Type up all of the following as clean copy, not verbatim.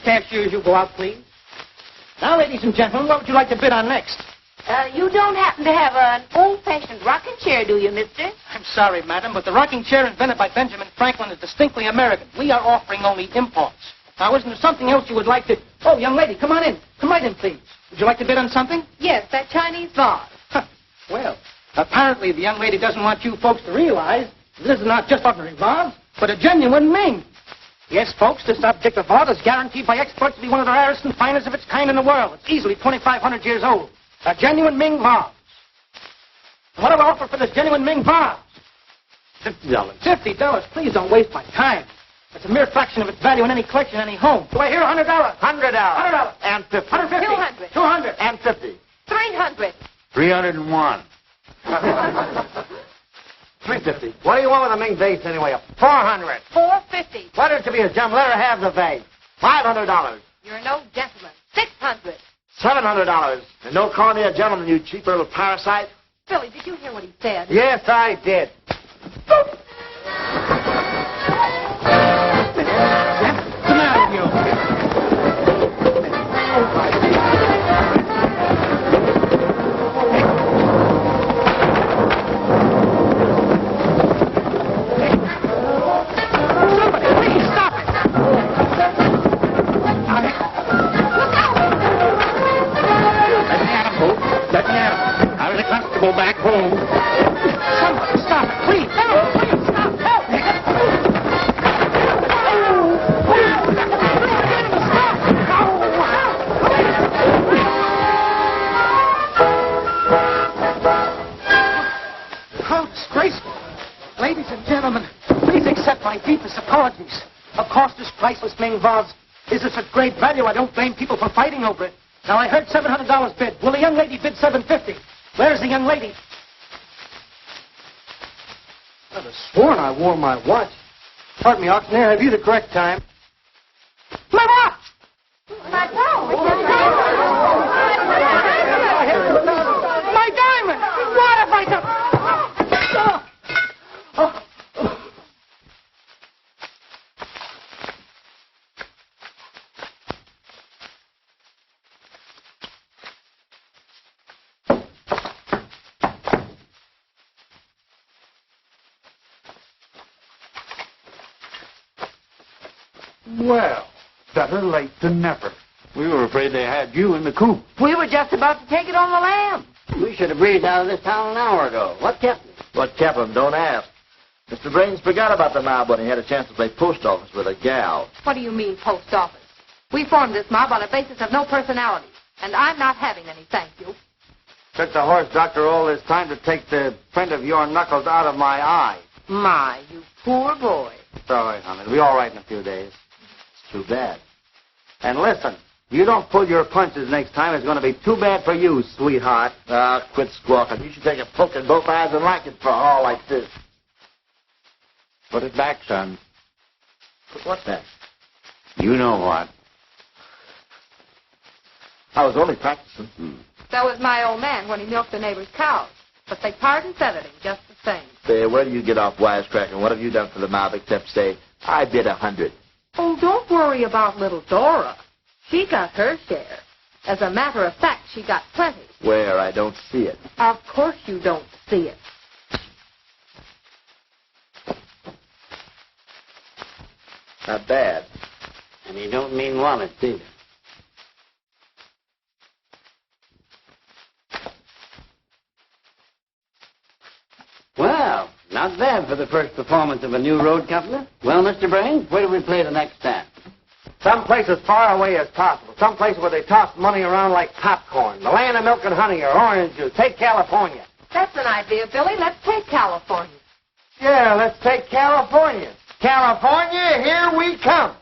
cashiers, you go out, please. Now, ladies and gentlemen, what would you like to bid on next? You don't happen to have an old-fashioned rocking chair, do you, mister? I'm sorry, madam, but the rocking chair invented by Benjamin Franklin is distinctly American. We are offering only imports. Now, isn't there something else you would like to... Oh, young lady, come on in. Come right in, please. Would you like to bid on something? Yes, that Chinese vase. Well, apparently the young lady doesn't want you folks to realize this is not just ordinary vase, but a genuine Ming. Yes, folks, this object of art is guaranteed by experts to be one of the rarest and finest of its kind in the world. It's easily 2,500 years old. A genuine Ming vase. And what do I offer for this genuine Ming vase? $50. $50? Please don't waste my time. It's a mere fraction of its value in any collection, any home. Do I hear $100? $100. $100. And 50. 150. 200. 200. And 50. 300. 301. 350. What do you want with a Ming vase anyway? 400. 450. Why don't you be a gem? Let her have the vase. $500. You're no gentleman. 600. $700. And don't call me a gentleman, you cheap little parasite. Billy, did you hear what he said? Yes, I did. What's the matter with you? Somebody, please stop it. Let me at him. I was a constable back home. Somebody stop it, please. Help, please, stop. Help me. How disgraceful. Ladies and gentlemen, please accept my deepest apologies. Of course, this priceless Ming vase is of such great value, I don't blame people for fighting over it. Now, I heard $700 bid. Will the young lady bid $750? Where's the young lady? I'd have sworn I wore my watch. Pardon me, auctioneer, have you the correct time? My watch! My phone. My diamond! What have I done? Well, better late than never. We were afraid they had you in the coop. We were just about to take it on the lam. We should have breezed out of this town an hour ago. What kept me? What kept him? Don't ask. Mr. Brains forgot about the mob when he had a chance to play post office with a gal. What do you mean, post office? We formed this mob on a basis of no personality, and I'm not having any, thank you. Took the horse doctor all this time to take the print of your knuckles out of my eye. My, you poor boy. Sorry, honey. It'll be all right in a few days. It's too bad. And listen, you don't pull your punches next time, it's going to be too bad for you, sweetheart. Quit squawking. You should take a poke in both eyes and like it for a haul like this. Put it back, son. Put what back? You know what. I was only practicing. That was my old man when he milked the neighbor's cows. But they pardoned him just the same. Say, where do you get off wisecracking? What have you done for the mob except say, I bid 100? Oh, don't worry about little Dora. She got her share. As a matter of fact, she got plenty. Where? I don't see it. Of course you don't see it. Not bad. And you don't mean Wallace, either. Well, not bad for the first performance of a new road company. Well, Mr. Brains, where do we play the next time? Some place as far away as possible. Some place where they toss money around like popcorn. The land of milk and honey or orange juice. Take California. That's an idea, Billy. Let's take California. Yeah, let's take California. California, here we come.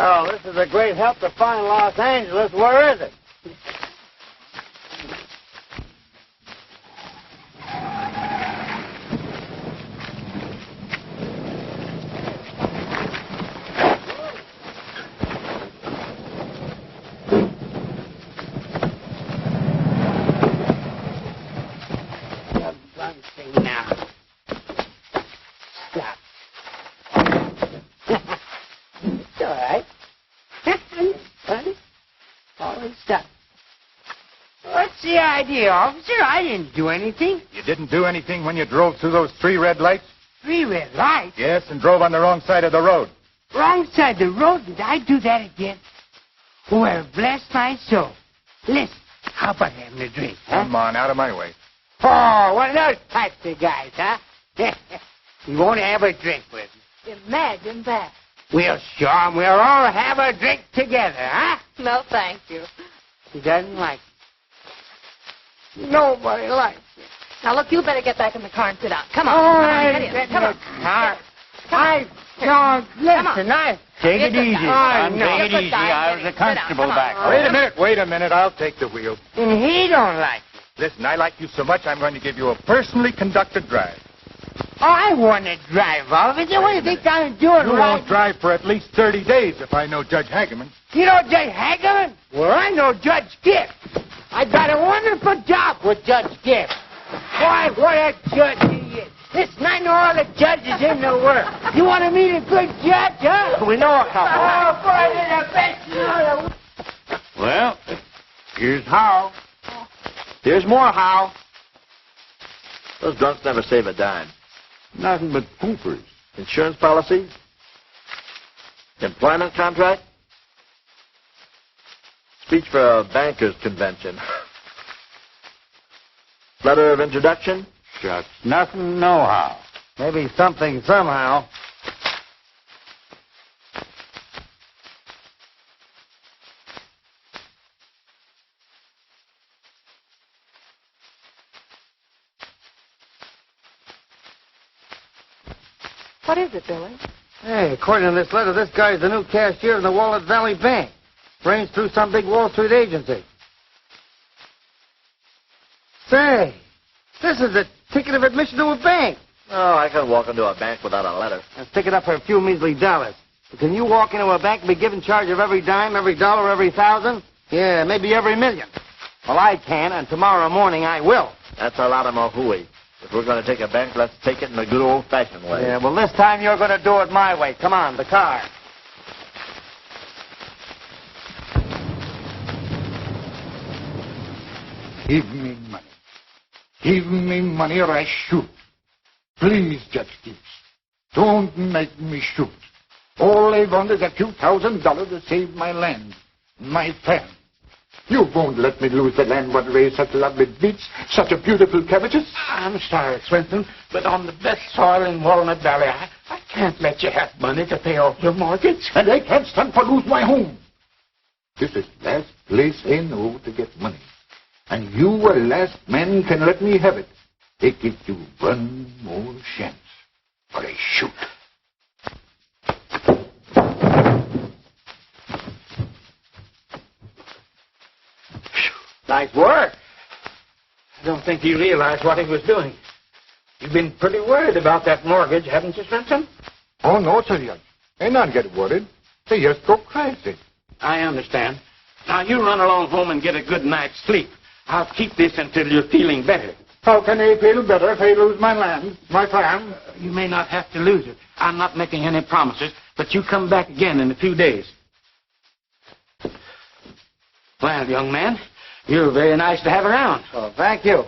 Oh, this is a great help to find Los Angeles. Where is it? Officer, I didn't do anything. You didn't do anything when you drove through those 3 red lights? 3 red lights? Yes, and drove on the wrong side of the road. Wrong side of the road? Did I do that again? Well, bless my soul. Listen, how about having a drink, huh? Come on, out of my way. Oh, one of those types of guys, huh? You won't have a drink with me. Imagine that. We'll sure, we'll all have a drink together, huh? No, thank you. He doesn't like it. Nobody likes it. Now, look, you better get back in the car and sit down. Come on. All Come right, on, get in. get Come in on. the car. Come on. Listen, I... Take You it sit easy. down. son. You Take it sit easy. down, I was Eddie. a Sit down. constable Come on. back home. Wait a minute. I'll take the wheel. And he don't like it. Listen, I like you so much, I'm going to give you a personally conducted drive. Oh, I want to drive, officer. What do you think I'm doing You right? won't drive for at least 30 days if I know Judge Hageman. You know Judge Hageman? Well, I know Judge Gibbs. I got a wonderful job with Judge Gibbs. Boy, what a judge he is. Listen, I know all the judges in the world. You want to meet a good judge, huh? We know a couple. Oh, boy, you're the best. You know the... Well, here's how. Here's more how. Those drunks never save a dime. Nothing but poopers. Insurance policy? Employment contract? Speech for a bankers convention. Letter of introduction? Shucks. Nothing, no how. Maybe something somehow. What is it, Billy? Hey, according to this letter, this guy's the new cashier in the Wallet Valley Bank. Arranged through some big Wall Street agency. Say, this is a ticket of admission to a bank. Oh, I can walk into a bank without a letter. And stick it up for a few measly dollars. But can you walk into a bank and be given charge of every dime, every dollar, every thousand? Yeah, maybe every million. Well, I can, and tomorrow morning I will. That's a lot of mahooey. If we're going to take a bank, let's take it in the good old-fashioned way. Yeah, well, this time you're going to do it my way. Come on, the car. Give me money. Give me money or I shoot. Please, Judge Gibbs, don't make me shoot. All I want is a few $1,000 to save my land, my farm. You won't let me lose the land what raised such lovely beets, such a beautiful cabbages. I'm sorry, Swinton, but on the best soil in Walnut Valley, I can't let you have money to pay off your mortgage. And I can't stand for lose my home. This is last place I know to get money. And you, a last man, can let me have it. They give you one more chance, or I shoot. Nice work. I don't think he realized what he was doing. You've been pretty worried about that mortgage, haven't you, Swinton? Oh, no, sir, Judge. I not get worried. They just go crazy. I understand. Now, you run along home and get a good night's sleep. I'll keep this until you're feeling better. How can I feel better if I lose my land, my farm? You may not have to lose it. I'm not making any promises, but you come back again in a few days. Well, young man, you're very nice to have around. Oh, thank you.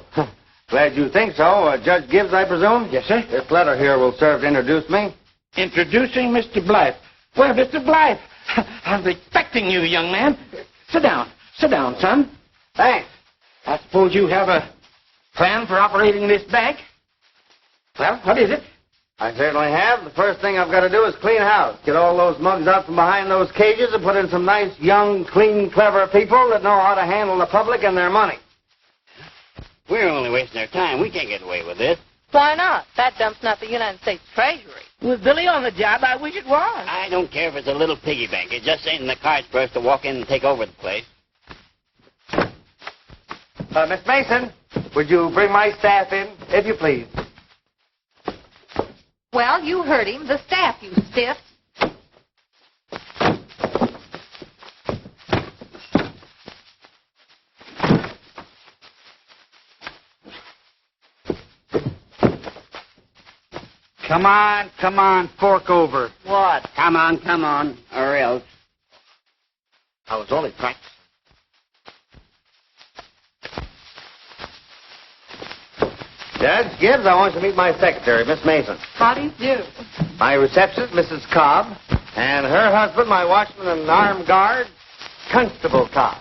Glad you think so. Judge Gibbs, I presume? Yes, sir. This letter here will serve to introduce me. Introducing Mr. Blythe. Well, Mr. Blythe, I was expecting you, young man. Sit down. Sit down, son. Thanks. I suppose you have a plan for operating this bank? Well, what is it? I certainly have. The first thing I've got to do is clean house. Get all those mugs out from behind those cages and put in some nice, young, clean, clever people that know how to handle the public and their money. We're only wasting our time. We can't get away with this. Why not? That dump's not the United States Treasury. With Billy on the job, I wish it was. I don't care if it's a little piggy bank. It just ain't in the cards for us to walk in and take over the place. Miss Mason, would you bring my staff in, if you please? Well, you heard him. The staff, you stiff. Come on, fork over. What? Come on, or else. I was only practicing. Judge Gibbs, I want you to meet my secretary, Miss Mason. How do you do? My receptionist, Mrs. Cobb, and her husband, my watchman and armed guard, Constable Cobb.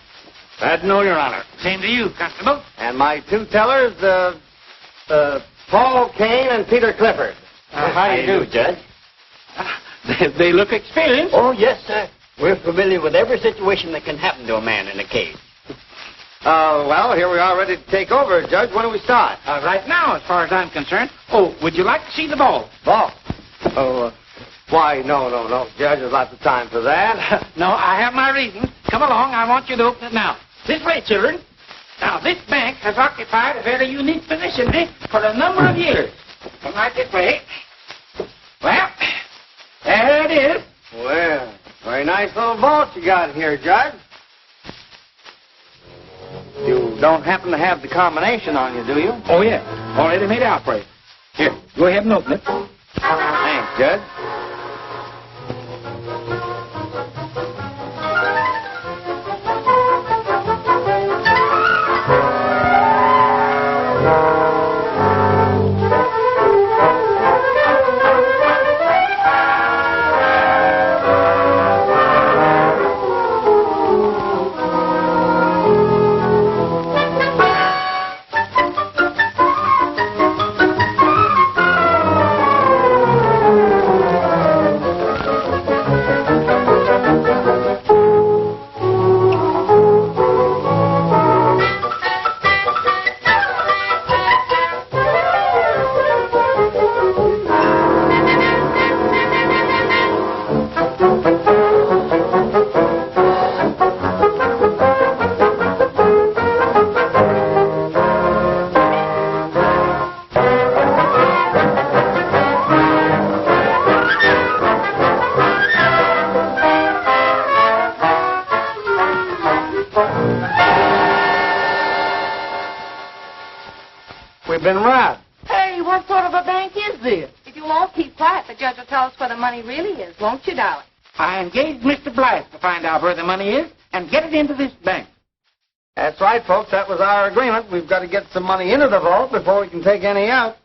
Glad to know, Your Honor. Same to you, Constable. And my two tellers, Paul Kane and Peter Clifford. How do you do, Judge? They look experienced. Oh, yes, sir. We're familiar with every situation that can happen to a man in a cage. Well, here we are ready to take over, Judge. When do we start? Right now, as far as I'm concerned. Oh, would you like to see the ball? Ball? Why, no, Judge. There's lots of time for that. No, I have my reasons. Come along. I want you to open it now. This way, children. Now, this bank has occupied a very unique position for a number of years. Come right this way. Well, there it is. Well, very nice little vault you got here, Judge. You don't happen to have the combination on you, do you? Oh, yeah. Already made out for you. Here, go ahead and open it. Thanks, Judge. We've been robbed. Hey, what sort of a bank is this? If you'll all keep quiet, the judge will tell us where the money really is, won't you, darling? I engaged Mr. Blythe to find out where the money is and get it into this bank. That's right, folks. That was our agreement. We've got to get some money into the vault before we can take any out.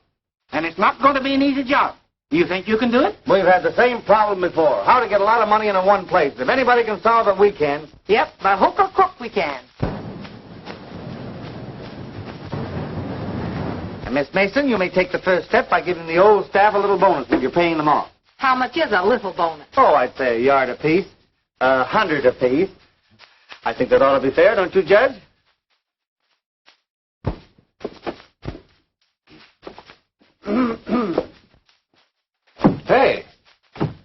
And it's not going to be an easy job. Do you think you can do it? We've had the same problem before. How to get a lot of money into one place. If anybody can solve it, we can. Yep, by hook or crook we can. And Miss Mason, you may take the first step by giving the old staff a little bonus if you're paying them off. How much is a little bonus? Oh, I'd say a yard apiece. 100 apiece. I think that ought to be fair, don't you, Judge? Hey,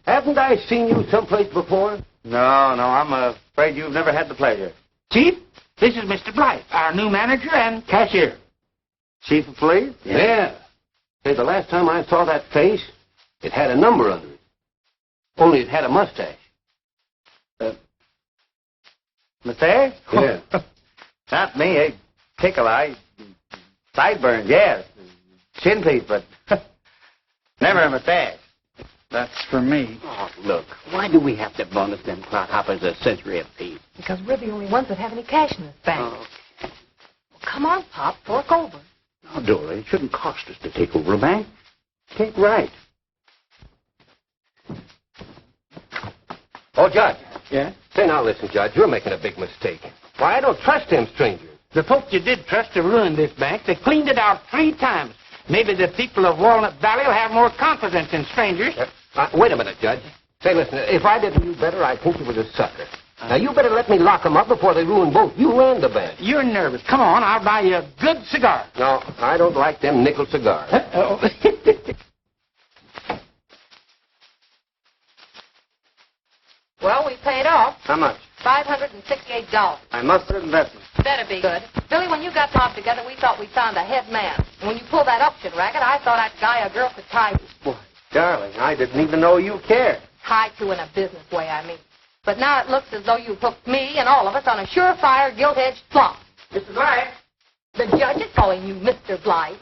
haven't I seen you someplace before? No, I'm afraid you've never had the pleasure. Chief, this is Mr. Blythe, our new manager and cashier. Chief of Police? Yeah. Say, the last time I saw that face, it had a number under it. Only it had a mustache. Mustache? Yeah. Not me, eh? Tickle eye. Sideburns, yes. Chin piece, but never a mustache. That's for me. Oh, look, why do we have to bonus them clodhoppers a century apiece? Because we're the only ones that have any cash in this bank. Oh. Well, come on, Pop, fork over. Now, Dora, it shouldn't cost us to take over a bank. It ain't right. Oh, Judge. Yeah? Say, now, listen, Judge, you're making a big mistake. Why, I don't trust them strangers. The folks you did trust to ruin this bank, they cleaned it out 3 times. Maybe the people of Walnut Valley will have more confidence in strangers. Wait a minute, Judge. Say, listen, if I didn't know better, I'd think you was a sucker. Now, you better let me lock them up before they ruin both you and the bank. You're nervous. Come on, I'll buy you a good cigar. No, I don't like them nickel cigars. Oh. Well, we paid off How much? $568. I must have invested. Better be good. Billy, when you got mobbed together, we thought we found a head man. And when you pulled that auction racket, I thought that guy a girl could tie. Boy, darling, I didn't even know you cared. Tie to in a business way, I mean. But now it looks as though you've hooked me and all of us on a surefire, gilt-edged flop. Mr. Blythe. The judge is calling you Mr. Blythe.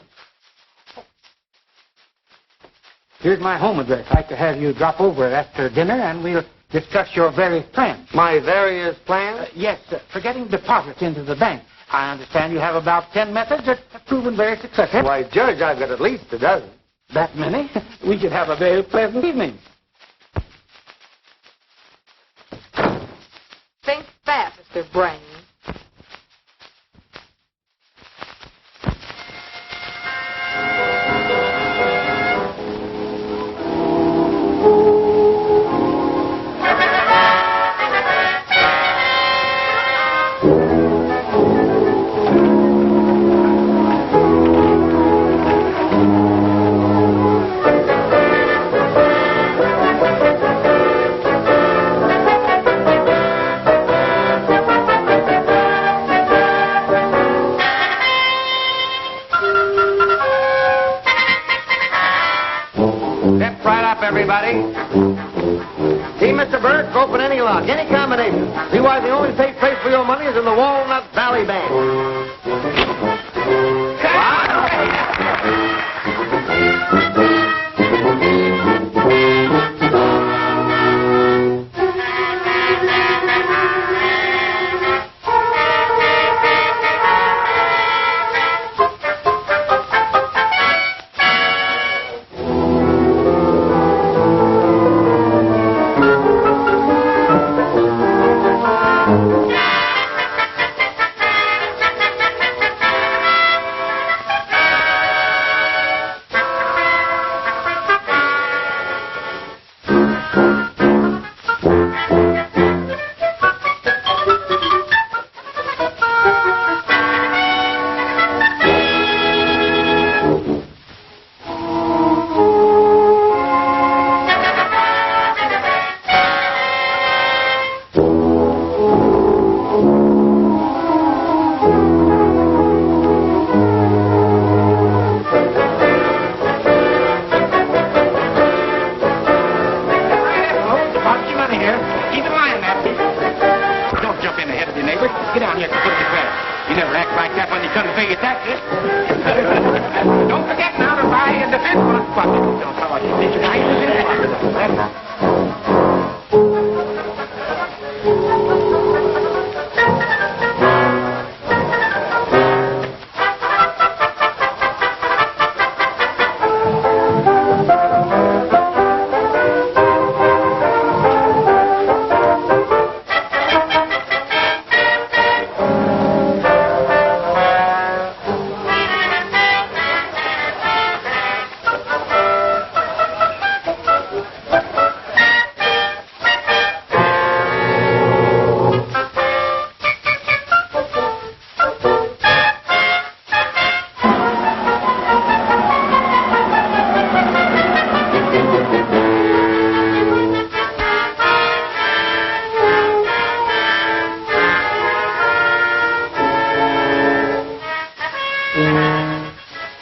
Here's my home address. I'd like to have you drop over after dinner, and we'll discuss your various plans. My various plans? Yes, for getting deposits into the bank. I understand you have about 10 methods that have proven very successful. Why, Judge, I've got at least a dozen. That many? We should have a very pleasant evening. Think fast, Mr. Brain. Everybody. See, Mr. Burke, open any lock, any combination. See why the only safe place for your money is in the Walnut Valley Bank.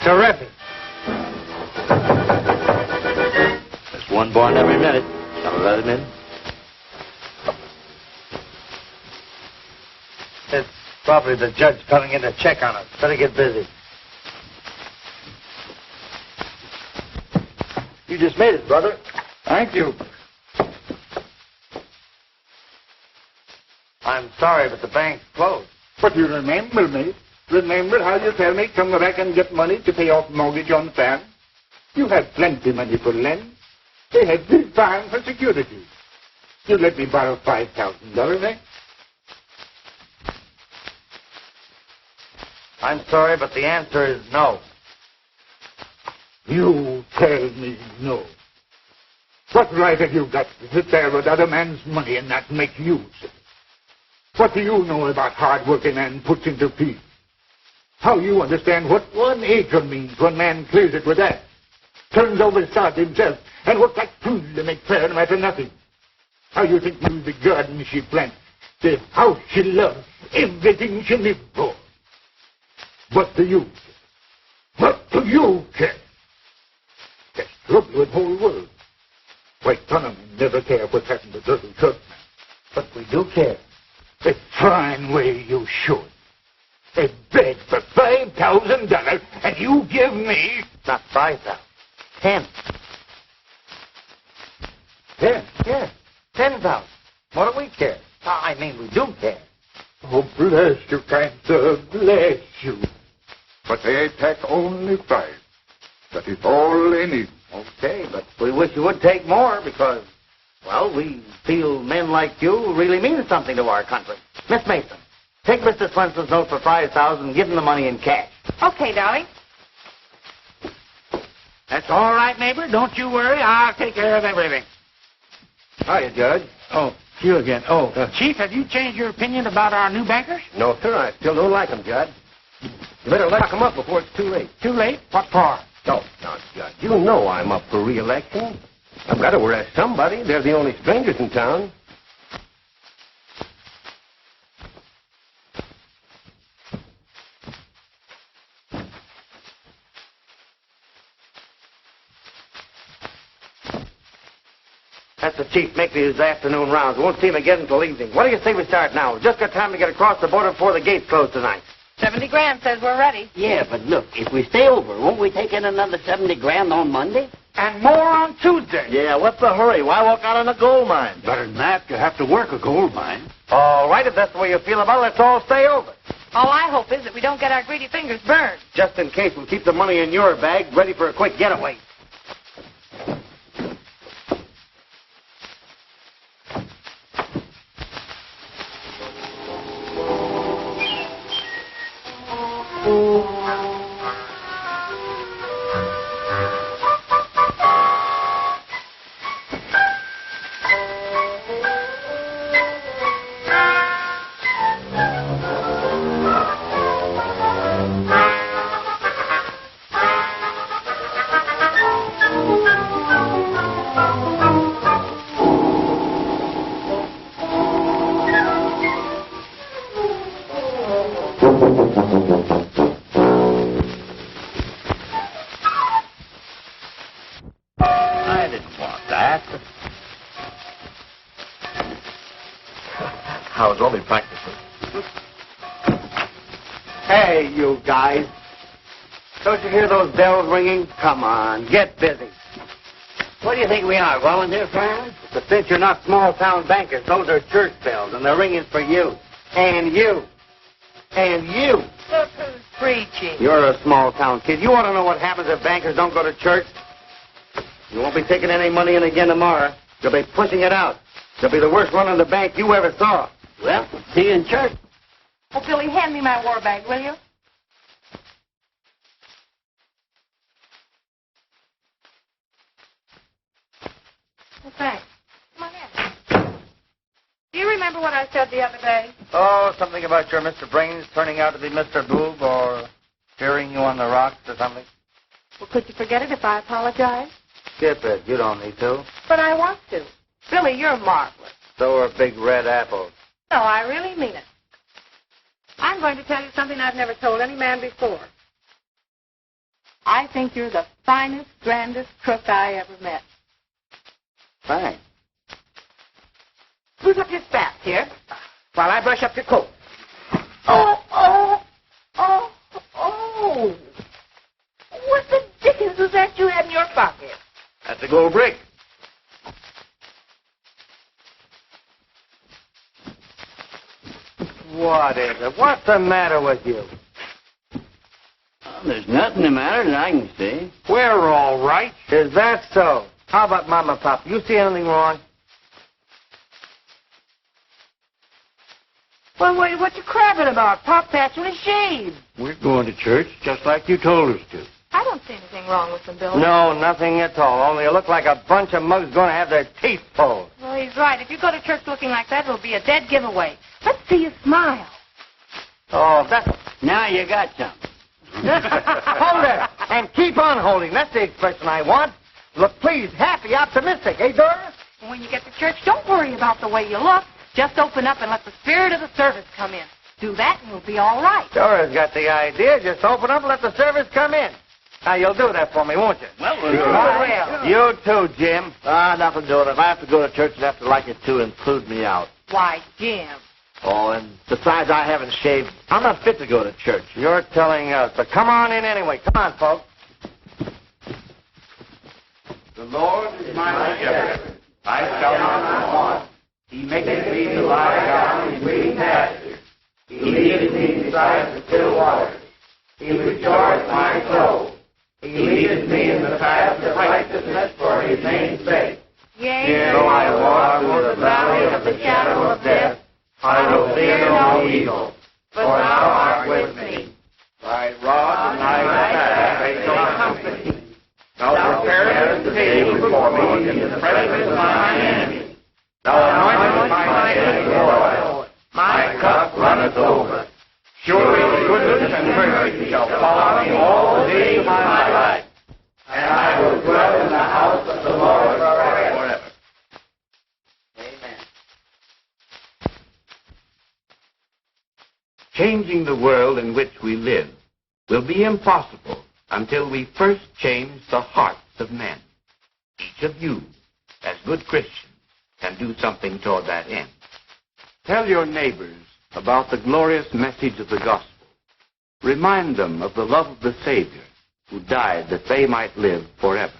Terrific. There's one bond every minute. Shall I let him in? It's probably the judge coming in to check on us. Better get busy. You just made it, brother. Thank you. I'm sorry, but the bank's closed. But you remember me. Remember how you tell me come back and get money to pay off mortgage on farm? You had plenty money for lend. They had big farm for security. You let me borrow $5,000, eh? I'm sorry, but the answer is no. You tell me no. What right have you got to sit there with other man's money and not make use of it? What do you know about hard work a man puts into peace? How you understand what 1 acre means when man clears it with that? Turns over the sod himself and works like fools to make fair no matter nothing. How you think you the garden she plants, the house she loves, everything she lives for? What do you care? What do you care? There's trouble in the whole world. White Chinamen never care what's happened to dirty churchmen. But we do care. A fine way you should. A bed for $5,000, and you give me... Not 5,000. 10. 10. Yeah, 10,000. What do we care? I mean, we do care. Oh, bless you, kind sir, bless you. But they take only 5. That is all they need. Okay, but we wish you would take more because, well, we feel men like you really mean something to our country. Miss Mason, take Mr. Swenson's note for 5,000 and give him the money in cash. Okay, darling. That's all right, neighbor. Don't you worry. I'll take care of everything. Hiya, Judge. Oh, you again. Oh, Chief, have you changed your opinion about our new bankers? No, sir, I still don't like him, Judge. You better lock him up before it's too late. Too late? What for? No, Judge. You know I'm up for re-election. I've got to arrest somebody. They're the only strangers in town. That's the chief making his afternoon rounds. We won't see him again until evening. What do you say we start now? We've just got time to get across the border before the gates close tonight. 70 grand says we're ready. Yeah, but look, if we stay over, won't we take in another 70 grand on Monday? And more on Tuesday. Yeah, what's the hurry? Why walk out on a gold mine? Better than that, you have to work a gold mine. All right, if that's the way you feel about it, let's all stay over. All I hope is that we don't get our greedy fingers burned. Just in case, we'll keep the money in your bag, ready for a quick getaway. How's all the practicing? Hey, you guys. Don't you hear those bells ringing? Come on, get busy. What do you think we are, volunteer firemen? But since you're not small-town bankers, those are church bells, and they're ringing for you. And you. And you. Look who's preaching. You're a small-town kid. You ought to know what happens if bankers don't go to church. You won't be taking any money in again tomorrow. You'll be pushing it out. You'll be the worst run on the bank you ever saw. Well, see you in church. Oh, Billy, hand me my war bag, will you? Well, thanks. Come on in. Do you remember what I said the other day? Oh, something about your Mr. Brains turning out to be Mr. Boob or hearing you on the rocks or something. Well, could you forget it if I apologize? Skip it. You don't need to. But I want to. Billy, you're marvelous. So are big red apples. No, I really mean it. I'm going to tell you something I've never told any man before. I think you're the finest, grandest crook I ever met. Thanks. Who's up your spats here while I brush up your coat? Oh. What the dickens was that you had in your pocket? That's a gold brick. What is it? What's the matter with you? Well, there's nothing the matter that I can see. We're all right. Is that so? How about Mama, Pop? You see anything wrong? Well, what you crabbing about? Pop patching his shave. We're going to church just like you told us to. I don't see anything wrong with them, Billy. No, nothing at all. Only you look like a bunch of mugs going to have their teeth pulled. Well, he's right. If you go to church looking like that, it'll be a dead giveaway. Let's see you smile. Oh, that's... Now you got some. Hold it! And keep on holding. That's the expression I want. Look pleased, happy, optimistic, eh, Dora? And when you get to church, don't worry about the way you look. Just open up and let the spirit of the service come in. Do that and you'll be all right. Dora's got the idea. Just open up and let the service come in. Now, you'll do that for me, won't you? Well, You too, Jim. Nothing to it. If I have to go to church, you'd have to like it, too, and include me out. Why, Jim. Oh, and besides, I haven't shaved. I'm not fit to go to church. You're telling us. But come on in anyway. Come on, folks. The Lord is my shepherd. I shall not want. He maketh me to lie down in green pastures. He leadeth me beside the still waters. He restoreth my soul. He leadeth me in the path of righteousness for his name's sake. Yea, Though I walk through the valley of the shadow of death, I will fear no evil, for thou art with me. Thy rod and thy staff, they comfort me. Thou preparest the table before me in the presence of mine enemies. Thou anointest my head with oil. My cup runneth over. Surely goodness and mercy shall follow me all the days of my life, and I will dwell in the house of the Lord forever. Amen. Changing the world in which we live will be impossible until we first change the hearts of men. Each of you, as good Christians, can do something toward that end. Tell your neighbors about the glorious message of the gospel. Remind them of the love of the Savior who died that they might live forever.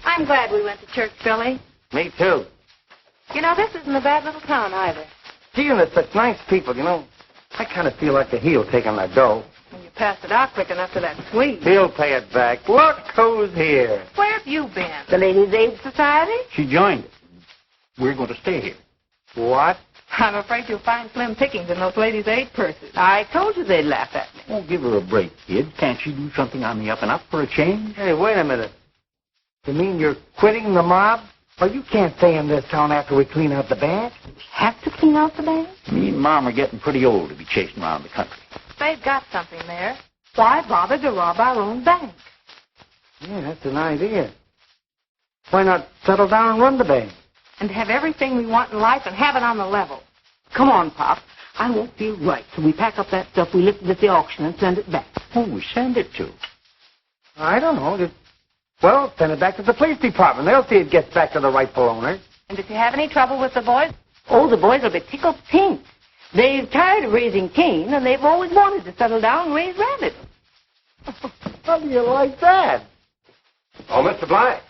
I'm glad we went to church, Billy. Me too. You know, this isn't a bad little town either. Gee, and there's such nice people, you know. I kind of feel like a heel taking that dough. When you passed it out quick enough to that Swede. He'll pay it back. Look who's here. Where have you been? The Ladies' Aid Society? She joined us. We're going to stay here. What? I'm afraid you'll find slim pickings in those ladies' aid purses. I told you they'd laugh at me. Oh, give her a break, kid. Can't she do something on the up and up for a change? Hey, wait a minute. You mean you're quitting the mob? Well, you can't stay in this town after we clean out the band. Have to clean out the band? Me and Mom are getting pretty old to be chasing around the country. They've got something there. Why bother to rob our own bank? Yeah, that's an idea. Why not settle down and run the band? And have everything we want in life and have it on the level. Come on, Pop. I won't feel right till we pack up that stuff we lifted at the auction and send it back. Who we send it to? I don't know. Well, send it back to the police department. They'll see it gets back to the rightful owners. And if you have any trouble with the boys, Oh, the boys will be tickled pink. They're tired of raising cane, and they've always wanted to settle down and raise rabbits. How do you like that? Oh, Mr. Bly.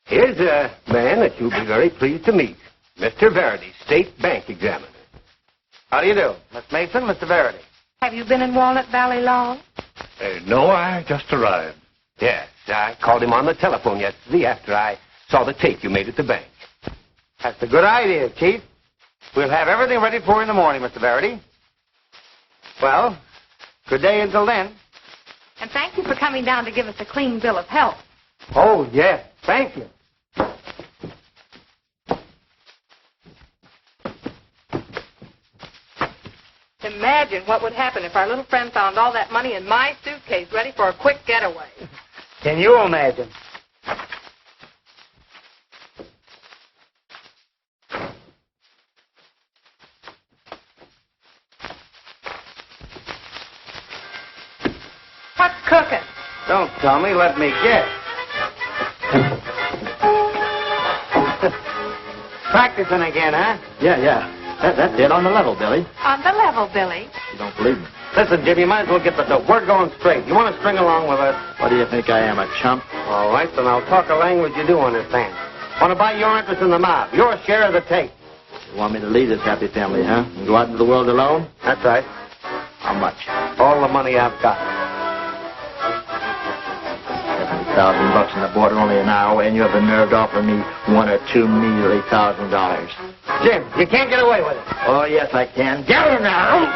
Here's a man that you'll be very pleased to meet. Mr. Verity, State Bank Examiner. How do you do? Miss Mason, Mr. Verity. have you been in Walnut Valley long? No, I just arrived. Yes, I called him on the telephone yesterday after I saw the tape you made at the bank. That's a good idea, Chief. We'll have everything ready for you in the morning, Mr. Verity. Well, good day until then. And thank you for coming down to give us a clean bill of health. Oh, yes. Thank you. Imagine what would happen if our little friend found all that money in my suitcase ready for a quick getaway. Can you imagine? What's cooking? Don't tell me. Let me guess. Practicing again, huh? Yeah. That's it, on the level, Billy. On the level, Billy. You don't believe me. Listen, Jim, you might as well get the dope. We're going straight. You want to string along with us? What do you think I am, a chump? All right, then I'll talk a language you do understand. Want to buy your interest in the mob, your share of the take. You want me to leave this happy family, huh? And go out into the world alone? That's right. How much? All the money I've got. $70,000 in the border only an hour, and you have the nerve to offer me $1 or $2 measly $1,000. Jim, you can't get away with it. Oh, yes, I can. Get her now!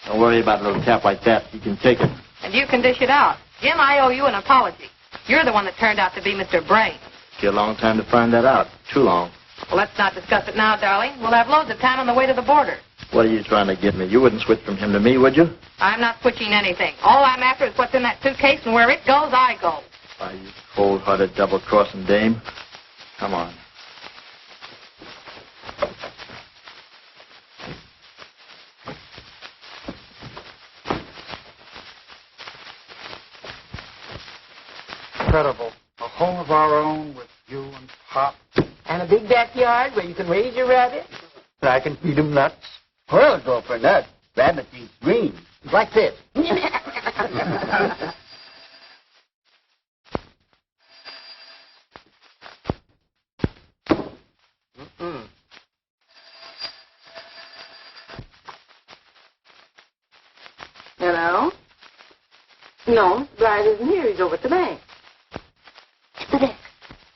Don't worry about a little tap like that. You can take it. And you can dish it out. Jim, I owe you an apology. You're the one that turned out to be Mr. Brain. Took you a long time to find that out. Too long. Well, let's not discuss it now, darling. We'll have loads of time on the way to the border. What are you trying to get me? You wouldn't switch from him to me, would you? I'm not switching anything. All I'm after is what's in that suitcase, and where it goes, I go. Why, you cold-hearted, double-crossing dame. Come on. Incredible. A home of our own with you and Pop. And a big backyard where you can raise your rabbits. I can feed him nuts. Squirrels go for nuts. Rabbits eat green. Like this. Hello? No, Blythe isn't here. He's over at the bank. At the desk.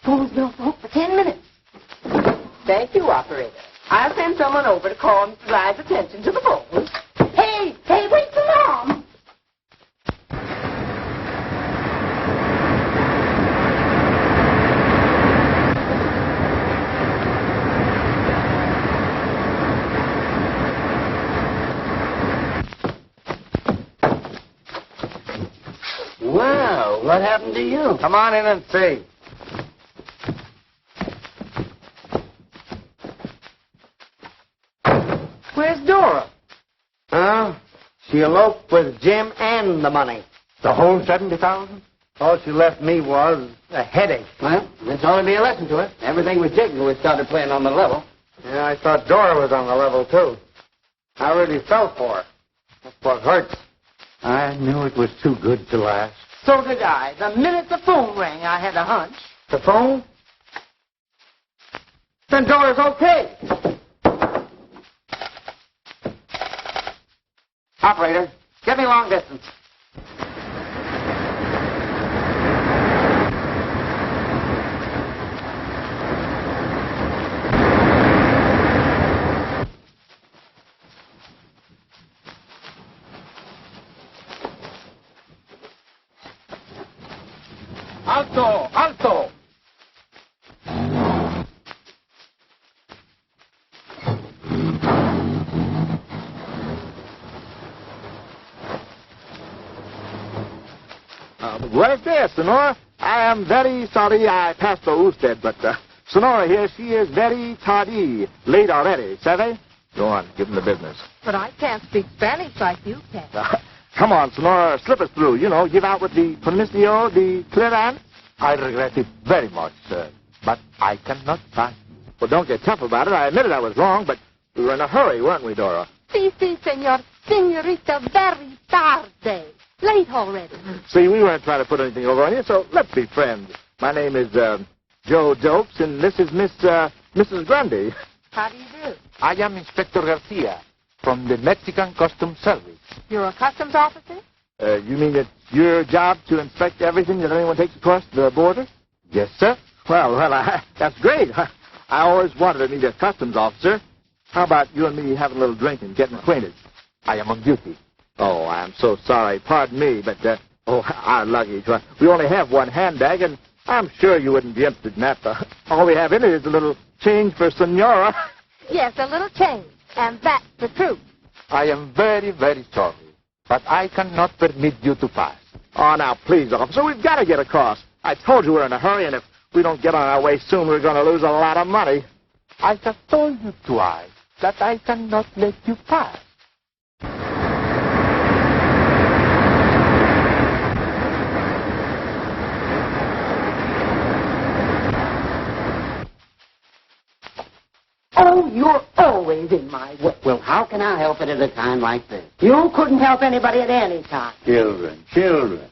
Phone's been off for 10 minutes. Thank you, operator. I'll send someone over to call Mr. Blythe's attention to the phone. Hey, wait for Mom. Well, what happened to you? Come on in and see. Where's Dora? Huh? She eloped with Jim and the money. The whole 70,000? All she left me was a headache. Well, this ought to be a lesson to her. Everything was jigging when we started playing on the level. Yeah, I thought Dora was on the level, too. I really fell for her. That's what hurts. I knew it was too good to last. So did I. The minute the phone rang, I had a hunch. The phone? Then Dora's okay. Operator, get me long distance. Alto! Alto! Right there, Sonora. I am very sorry I passed those dead, but Sonora here, she is very tardy. Late already, savvy? Go on, give him the business. But I can't speak Spanish like you can. Come on, Sonora, slip us through. You know, give out with the permiso, the clearance. I regret it very much, sir, but I cannot pass. Well, don't get tough about it. I admitted I was wrong, but we were in a hurry, weren't we, Dora? Si, senor. Senorita, very tarde. Late already. See, we weren't trying to put anything over on you, so let's be friends. My name is Joe Dopes, and this is Mrs. Grundy. How do you do? I am Inspector Garcia from the Mexican Customs Service. You're a customs officer? You mean it's your job to inspect everything that anyone takes across the border? Yes, sir. Well, that's great. I always wanted to meet a customs officer. How about you and me having a little drink and getting acquainted? I am on duty. Oh, I'm so sorry. Pardon me, but, our luggage. We only have one handbag, and I'm sure you wouldn't be interested in that. All we have in it is a little change for Senora. Yes, a little change. And that's the truth. I am very, very sorry, but I cannot permit you to pass. Oh, now, please, officer, we've got to get across. I told you we're in a hurry, and if we don't get on our way soon, we're going to lose a lot of money. I have told you twice that I cannot let you pass. Oh, you're always in my way. Well, how can I help it at a time like this? You couldn't help anybody at any time. Children, children.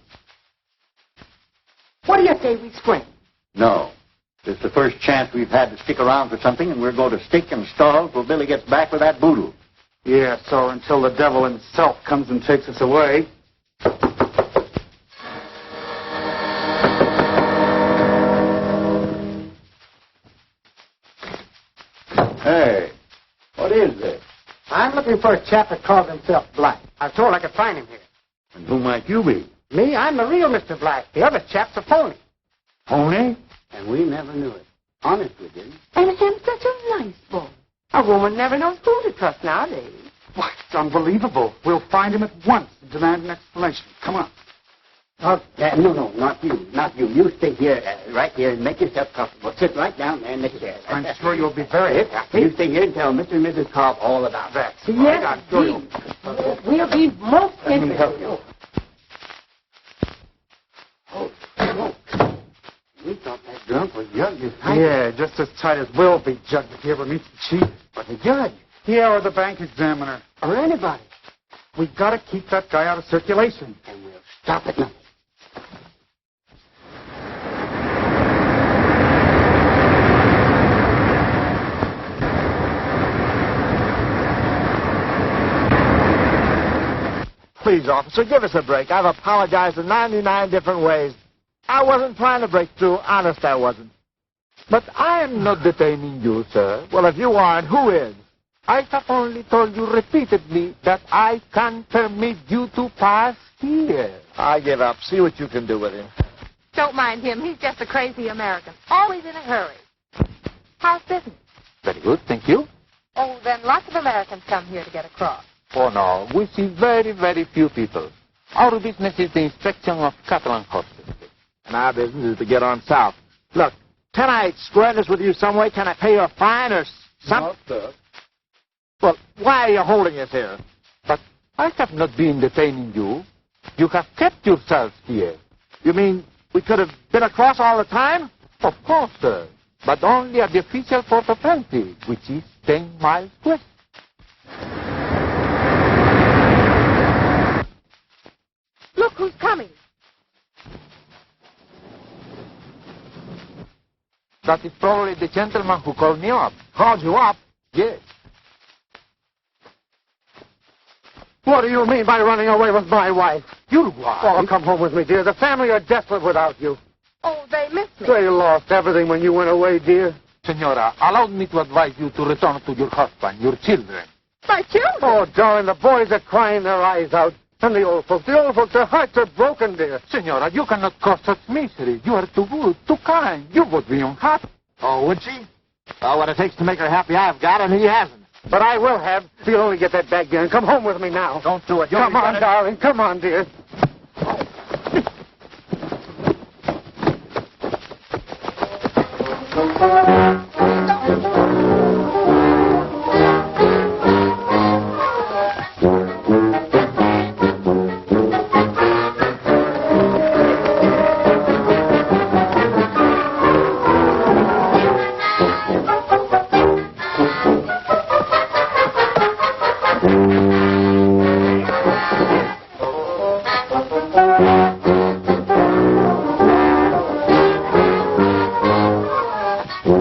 What do you say we scream? No. It's the first chance we've had to stick around for something, and we're going to stick and stall till Billy gets back with that voodoo. Yeah, so until the devil himself comes and takes us away. Hey, what is this? I'm looking for a chap that calls himself Black. I was told I could find him here. And who might you be? Me, I'm the real Mr. Black. The other chap's a phony. Pony? And we never knew it. Honest, we didn't. And him such a nice boy. A woman never knows who to trust nowadays. Why, it's unbelievable. We'll find him at once and demand an explanation. Come on. Oh, no, not you. Not you. You stay here, right here, and make yourself comfortable. Sit right down there in the chair. I'm sure you'll be very happy. You stay here and tell Mr. and Mrs. Cobb all about that. Yes, I'm sure you'll... We'll be most Let me help interested. you. Oh, we thought that drunk was Judge's type. Yeah, just as tight as we'll be, Judge, if he ever meets the chief. But the judge, Yeah, or the bank examiner. or anybody, We've got to keep that guy out of circulation. and we'll stop at nothing. Please, officer, give us a break. I've apologized in 99 different ways. I wasn't trying to break through. Honest, I wasn't. But I am not detaining you, sir. Well, if you aren't, who is? I have only told you repeatedly that I can't permit you to pass here. I give up. See what you can do with him. Don't mind him. He's just a crazy American. Always in a hurry. How's business? Very good, thank you. Oh, then lots of Americans come here to get across. Oh, no. We see very, very few people. Our business is the inspection of cattle and horses. And our business is to get on south. Look, can I square this with you some way? Can I pay you a fine or something? No, sir. Well, why are you holding us here? But I have not been detaining you. You have kept yourselves here. You mean we could have been across all the time? Of course, sir. But only at the official port of entry, which is 10 miles west. Look who's coming. That is probably the gentleman who called me up. Called you up? Yes. What do you mean by running away with my wife? Your wife? Oh, come home with me, dear. The family are desperate without you. Oh, they missed me. They lost everything when you went away, dear. Senora, allow me to advise you to return to your husband, your children. My children. Oh, darling, the boys are crying their eyes out. And the old folks, their hearts are broken, dear. Senora, you cannot cause such misery. You are too good, too kind. You would be unhappy. Oh, would she? Oh, what it takes to make her happy, I've got, and he hasn't. But I will have. If you'll only get that bag, dear, and come home with me now. Don't do it. You Come on, darling. Come on, dear.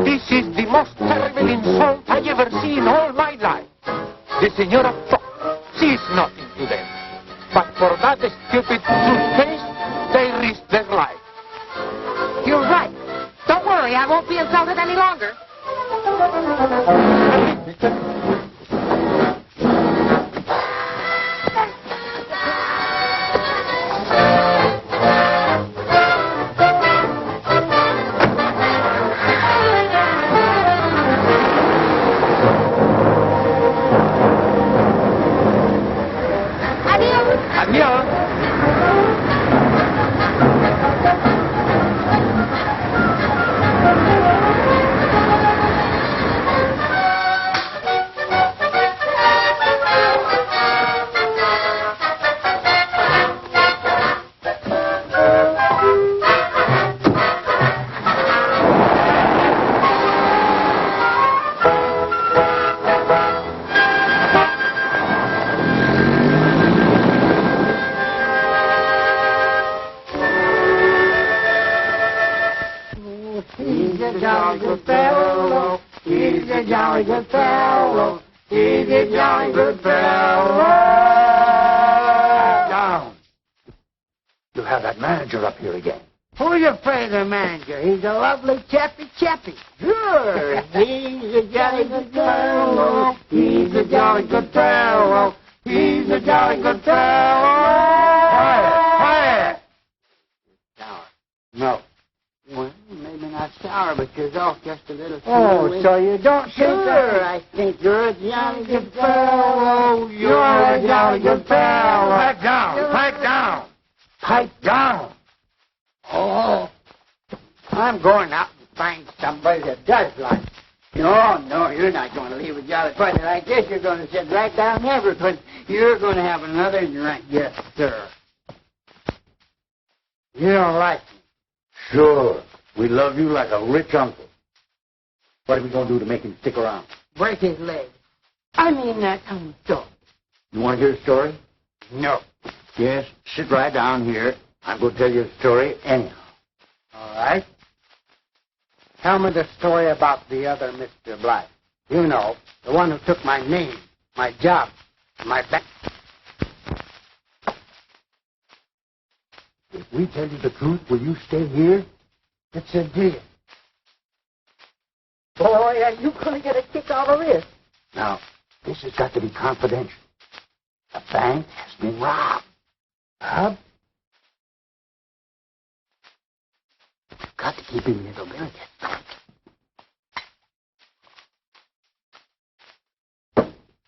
This is the most terrible insult I ever see in all my life. The Senora thought she is nothing to them. But for that stupid suitcase, they risked their life. You're right. Don't worry, I won't be insulted any longer. Who's afraid of the manager? He's a lovely chappy. Sure. He's a jolly good fellow. He's a jolly good fellow. He's a jolly good fellow. Quiet! Sour. No. Well, maybe not sour, but you're off just a little. Oh, so you don't think Sure, I think you're a jolly good fellow. You're a jolly good fellow. Pipe down! Pipe down! Pipe down! Oh, I'm going out and find somebody that does like it. No, you're not going to leave a jolly party like this. You're going to sit right down there because you're going to have another drink. Yes, sir. You don't like me. Sure. We love you like a rich uncle. What are we going to do to make him stick around? Break his leg. I mean that stop. You want to hear a story? No. Yes. Sit right down here. I'm going to tell you a story anyhow. All right. Tell me the story about the other Mr. Blythe. You know, the one who took my name, my job, my back. If we tell you the truth, will you stay here? It's a deal. Boy, are you going to get a kick out of this? Now, this has got to be confidential. The bank has been robbed. Robbed? You've got to keep him in the middle.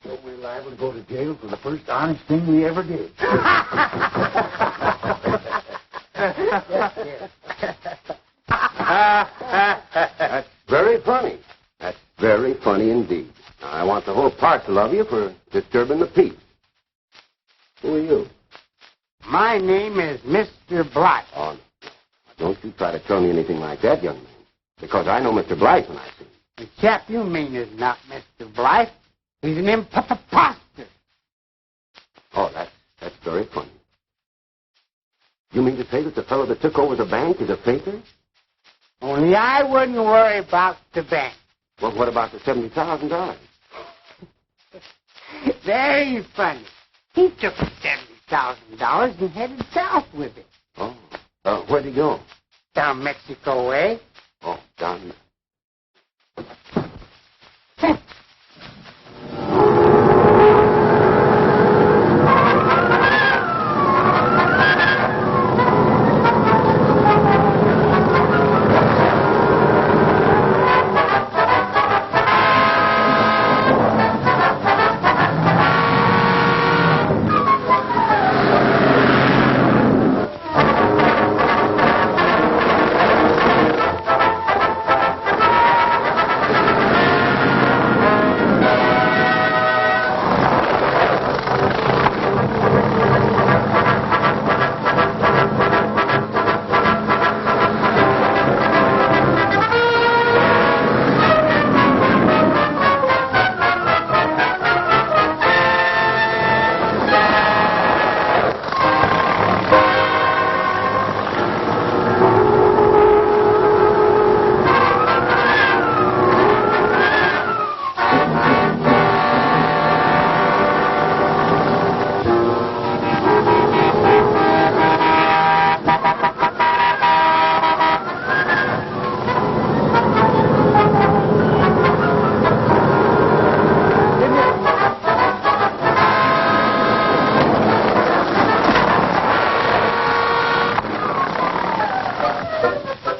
So we're liable to go to jail for the first honest thing we ever did. That's very funny. That's very funny indeed. Now, I want the whole parcel of you for disturbing the peace. Who are you? My name is Mr. Blythe. Oh, don't you try to tell me anything like that, young man. Because I know Mr. Blythe when I see him. The chap you mean is not Mr. Blythe. He's an imposter. Oh, that's very funny. You mean to say that the fellow that took over the bank is a faker? Only I wouldn't worry about the bank. Well, what about the $70,000? Very funny. He took $70,000 and headed south with it. Oh, where'd he go? Down Mexico way. Oh, down there.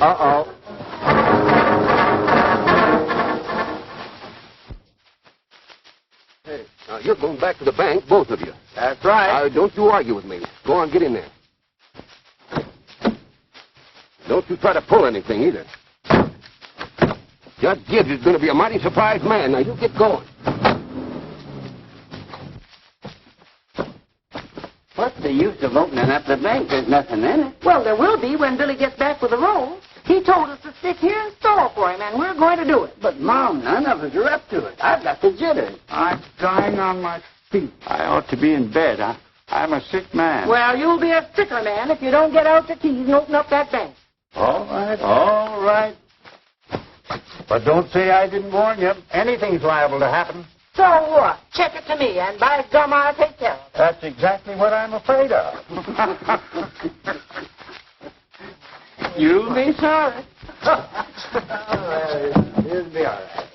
Uh-oh. Hey, now you're going back to the bank, both of you. That's right. Don't you argue with me. Go on, get in there. Don't you try to pull anything either. Judge Gibbs is going to be a mighty surprised man. Now you get going. What's the use of opening up the bank? There's nothing in it. Well, there will be when Billy gets back with the roll. He told us to sit here and store for him, and we're going to do it. But, Mom, none of us are up to it. I've got the jitters. I'm dying on my feet. I ought to be in bed. I'm a sick man. Well, you'll be a sicker man if you don't get out the keys and open up that bank. All right, all right. But don't say I didn't warn you. Anything's liable to happen. So what? Check it to me, and by gum, I'll take care of it. That's exactly what I'm afraid of. You'll be sorry. It'll be all right.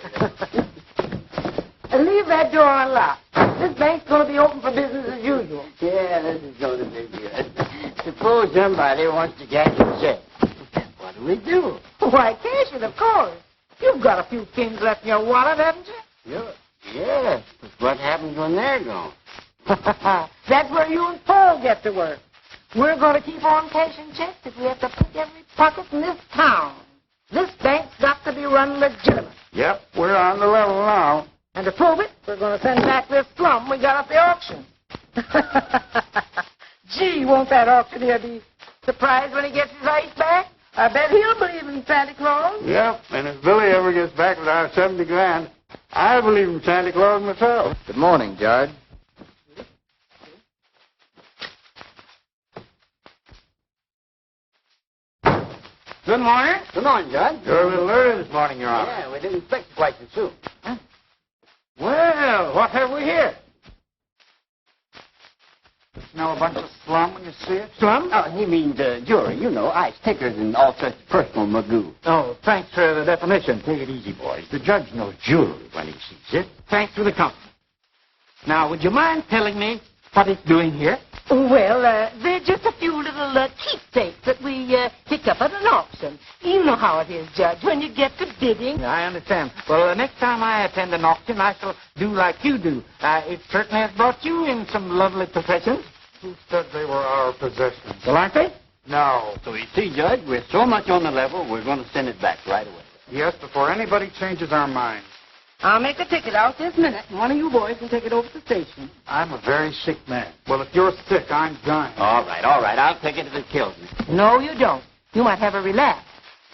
And leave that door unlocked. This bank's going to be open for business as usual. Yeah, this is going to be good. Suppose somebody wants to cash a check. What do we do? Why, cash it, of course. You've got a few pins left in your wallet, haven't you? Yes, but what happens when they're gone? That's where you and Paul get to work. We're going to keep on cashing checks if we have to pick every pocket in this town. This bank's got to be run legitimate. Yep, we're on the level now. And to prove it, we're going to send back this slum we got at the auction. Gee, won't that auctioneer be surprised when he gets his ice back? I bet he'll believe in Santa Claus. Yep, and if Billy ever gets back with our 70 grand, I believe in Santa Claus myself. Good morning, Judge. Good morning. Good morning, Judge. You're a little early this morning, Your Honor. Yeah, we didn't expect you quite so soon. Well, what have we here? Smell a bunch of slum when you see it? Slum? Oh, he means jewelry. You know, ice, tickers, and all sorts of personal magoo. Oh, thanks for the definition. Take it easy, boys. The judge knows jewelry when he sees it. Thanks for the compliment. Now, would you mind telling me what it's doing here? Well, they're just a few little keepsakes that we picked up at an auction. You know how it is, Judge, when you get to bidding. Yeah, I understand. Well, the next time I attend an auction, I shall do like you do. It certainly has brought you in some lovely possessions. Who said they were our possessions? Well, aren't they? No. So you see, Judge, we're so much on the level, we're going to send it back right away. Yes, before anybody changes our minds. I'll make a ticket out this minute, and one of you boys can take it over to the station. I'm a very sick man. Well, if you're sick, I'm dying. All right. I'll take it if it kills me. No, you don't. You might have a relapse.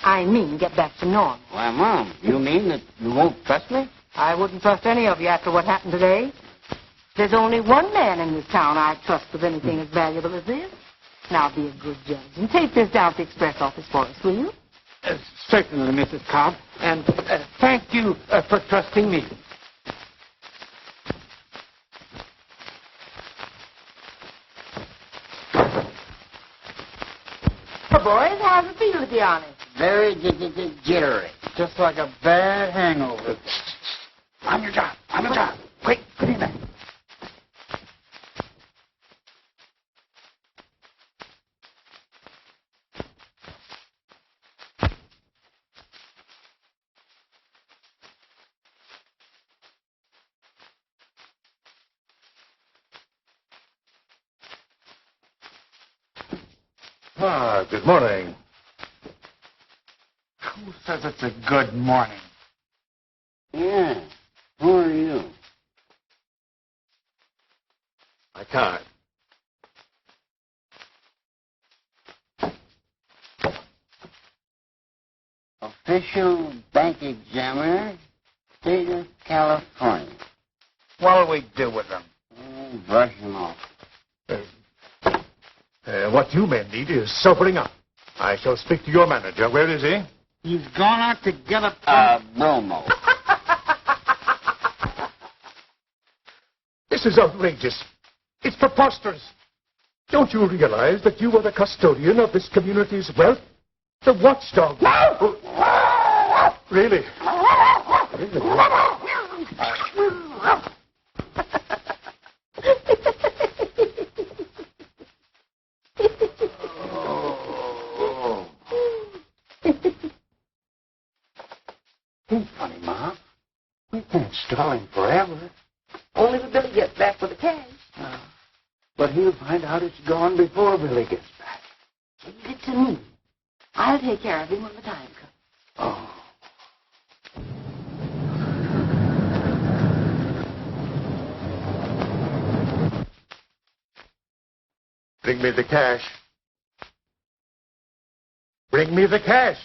I mean, get back to normal. Why, Mom, you mean that you won't trust me? I wouldn't trust any of you after what happened today. There's only one man in this town I'd trust with anything as valuable as this. Now be a good judge and take this down to the express office for us, will you? Certainly, Mrs. Cobb. And thank you for trusting me. Boys, how's it feel to be honest? Very jittery. Just like a bad hangover. On your job. On the job. Quick, get in there. Good morning. Who says it's a good morning? Yeah. Who are you? I can't. Official bank examiner, state of California. What'll we do with them? Brush him off. What you men need is sobering up. I shall speak to your manager. Where is he? He's gone out to get a... Momo. This is outrageous. It's preposterous. Don't you realize that you are the custodian of this community's wealth? The watchdog. Really? stalling forever. Only till Billy gets back for the cash. But he'll find out it's gone before Billy gets back. Leave it to me. I'll take care of him when the time comes. Oh. Bring me the cash. Bring me the cash.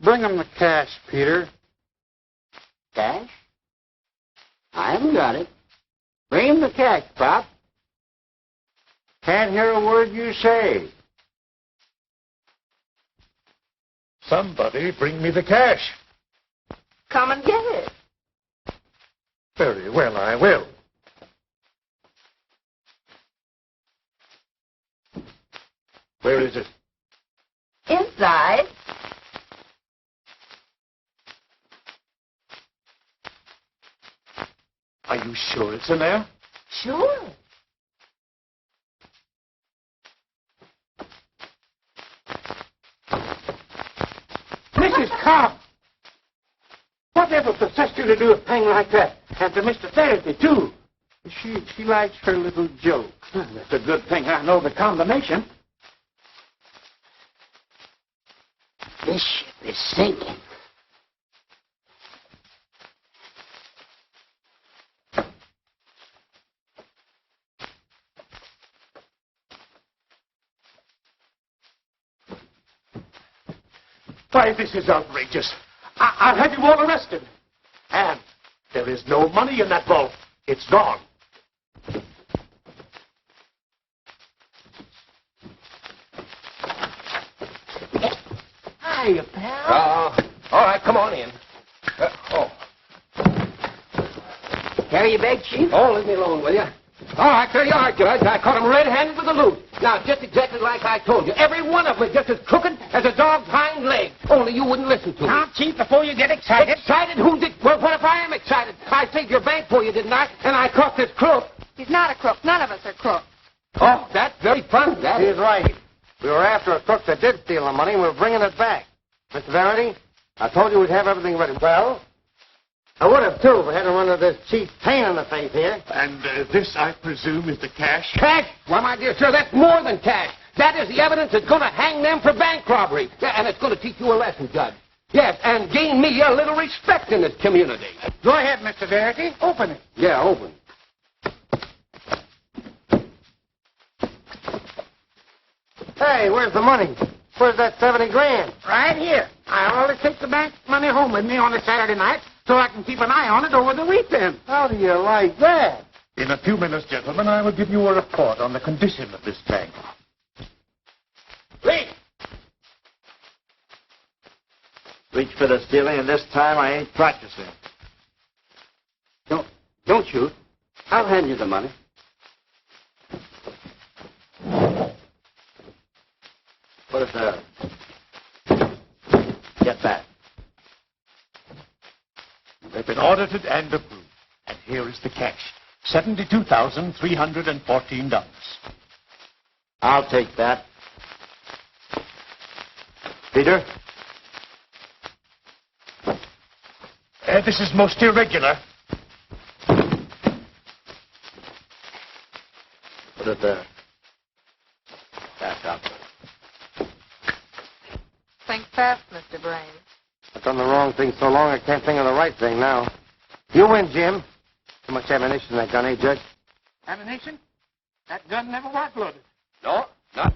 Bring him the cash, Peter. Cash? I haven't got it. Bring him the cash, Pop. Can't hear a word you say. Somebody bring me the cash. Come and get it. Very well, I will. Where is it? Inside. Are you sure it's in there? Sure. Mrs. Cobb! Whatever possessed you to do a thing like that? And to Mr. Therapy, too. She likes her little joke. That's a good thing I know the combination. This ship is sinking. Why, this is outrageous. I'll have you all arrested. And there is no money in that vault. It's gone. Hiya, pal. All right, come on in. Carry your bag, Chief? Oh, leave me alone, will you? All right, there you are, Judge. I caught him red-handed with the loot. Now, just exactly like I told you. Every one of them is just as crooked as a dog's hind leg. Only you wouldn't listen to me. Now, Chief, before you get excited. Excited? Who did? Well, what if I am excited? I saved your bank for you, didn't I? And I caught this crook. He's not a crook. None of us are crooks. Oh, that's very funny, that is. He's right. We were after a crook that did steal the money, and we're bringing it back. Mr. Verity, I told you we'd have everything ready. Well, I would have, too, if I hadn't run into this cheap pain in the face here. And this, I presume, is the cash? Cash? Why, my dear sir, that's more than cash. That is the evidence that's going to hang them for bank robbery. Yeah, and it's going to teach you a lesson, Judge. Yes, and gain me a little respect in this community. Go ahead, Mr. Verity. Open it. Yeah, open. Hey, where's the money? Where's that 70 grand? Right here. I always take the bank money home with me on a Saturday night so I can keep an eye on it over the weekend. How do you like that? In a few minutes, gentlemen, I will give you a report on the condition of this bank. Reach! Reach for the stealing, and this time I ain't practicing. Don't shoot. I'll hand you the money. Put it there. Get that. They've been audited and approved. And here is the cash. $72,314. I'll take that. Peter? This is most irregular. Put it there. Back up. Think fast, Mr. Brain. I've done the wrong thing so long I can't think of the right thing now. You win, Jim. Too much ammunition in that gun, eh, Judge? Ammunition? That gun never was loaded. No, not